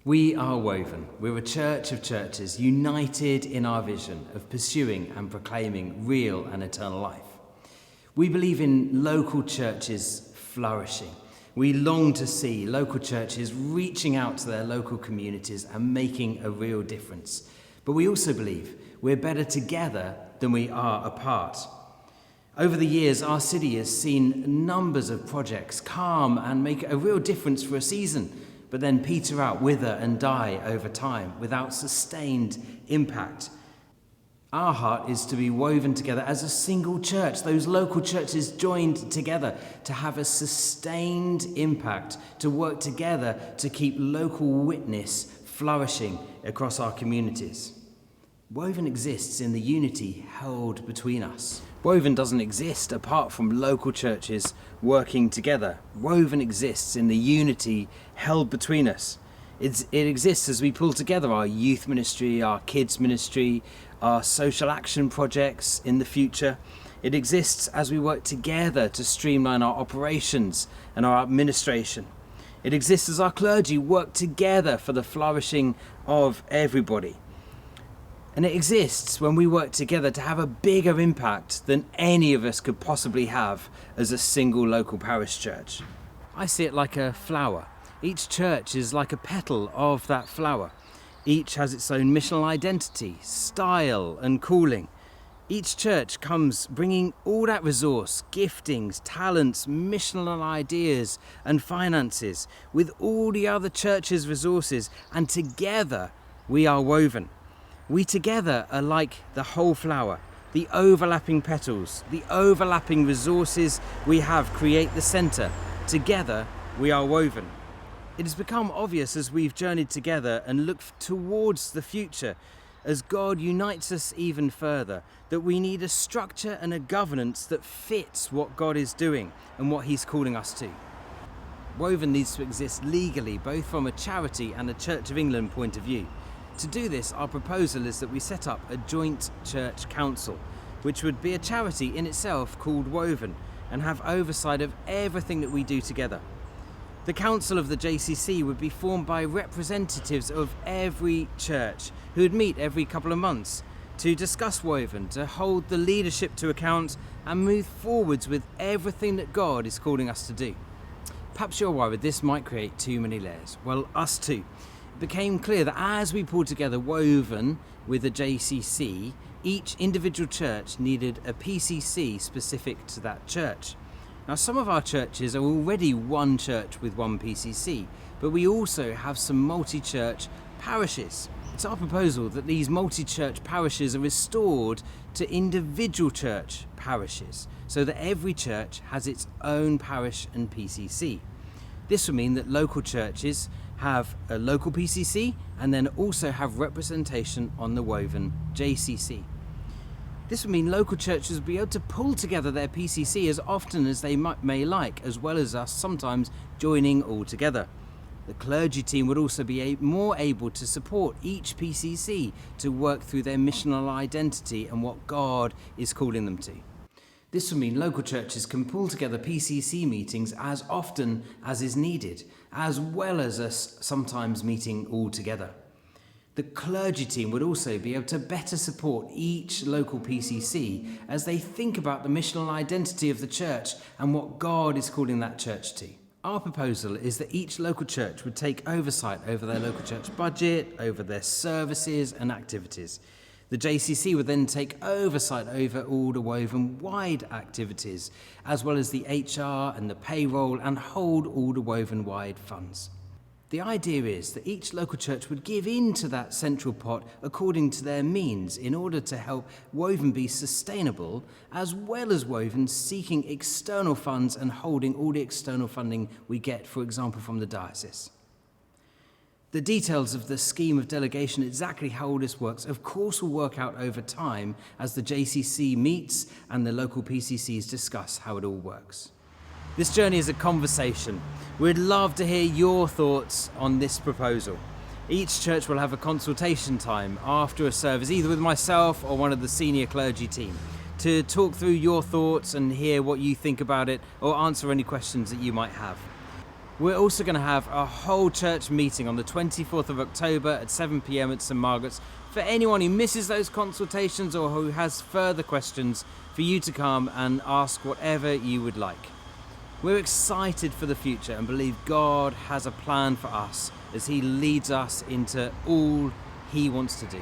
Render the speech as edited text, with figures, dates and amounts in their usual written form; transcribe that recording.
We are Woven. We're a church of churches united in our vision of pursuing and proclaiming real and eternal life. We believe in local churches flourishing. We long to see local churches reaching out to their local communities and making a real difference. But we also believe we're better together than we are apart. Over the years, our city has seen numbers of projects come and make a real difference for a season, but then peter out, wither and die over time without sustained impact. Our heart is to be woven together as a single church, those local churches joined together to have a sustained impact, to work together to keep local witness flourishing across our communities. Woven exists in the unity held between us. Woven doesn't exist apart from local churches working together. Woven exists in the unity held between us. It exists as we pull together our youth ministry, our kids ministry, our social action projects in the future. It exists as we work together to streamline our operations and our administration. It exists as our clergy work together for the flourishing of everybody. And it exists when we work together to have a bigger impact than any of us could possibly have as a single local parish church. I see it like a flower. Each church is like a petal of that flower. Each has its own missional identity, style and calling. Each church comes bringing all that resource, giftings, talents, missional ideas and finances with all the other churches' resources, and together we are woven. We together are like the whole flower. The overlapping petals, the overlapping resources we have create the centre. Together we are woven. It has become obvious as we've journeyed together and looked towards the future, as God unites us even further, that we need a structure and a governance that fits what God is doing and what He's calling us to. Woven needs to exist legally, both from a charity and a Church of England point of view. To do this, our proposal is that we set up a joint church council, which would be a charity in itself called Woven and have oversight of everything that we do together. The council of the JCC would be formed by representatives of every church who would meet every couple of months to discuss Woven, to hold the leadership to account and move forwards with everything that God is calling us to do. Perhaps you're worried this might create too many layers. Well, us too. It became clear that as we pulled together Woven with the JCC, each individual church needed a PCC specific to that church. Now, some of our churches are already one church with one PCC, but we also have some multi-church parishes. It's our proposal that these multi-church parishes are restored to individual church parishes, so that every church has its own parish and PCC. This will mean that local churches have a local PCC and then also have representation on the Woven JCC. This would mean local churches will be able to pull together their PCC as often as they may like, as well as us sometimes joining all together. The clergy team would also be more able to support each PCC to work through their missional identity and what God is calling them to. This will mean local churches can pull together PCC meetings as often as is needed, as well as us sometimes meeting all together. The clergy team would also be able to better support each local PCC as they think about the missional identity of the church and what God is calling that church to. Our proposal is that each local church would take oversight over their local church budget, over their services and activities. The JCC would then take oversight over all the Woven-wide activities, as well as the HR and the payroll, and hold all the Woven-wide funds. The idea is that each local church would give into that central pot according to their means in order to help Woven be sustainable, as well as Woven seeking external funds and holding all the external funding we get, for example, from the diocese. The details of the scheme of delegation, exactly how all this works, of course will work out over time as the JCC meets and the local PCCs discuss how it all works. This journey is a conversation. We'd love to hear your thoughts on this proposal. Each church will have a consultation time after a service, either with myself or one of the senior clergy team, to talk through your thoughts and hear what you think about it or answer any questions that you might have. We're also going to have a whole church meeting on the 24th of October at 7 p.m. at St Margaret's for anyone who misses those consultations or who has further questions, for you to come and ask whatever you would like. We're excited for the future and believe God has a plan for us as He leads us into all He wants to do.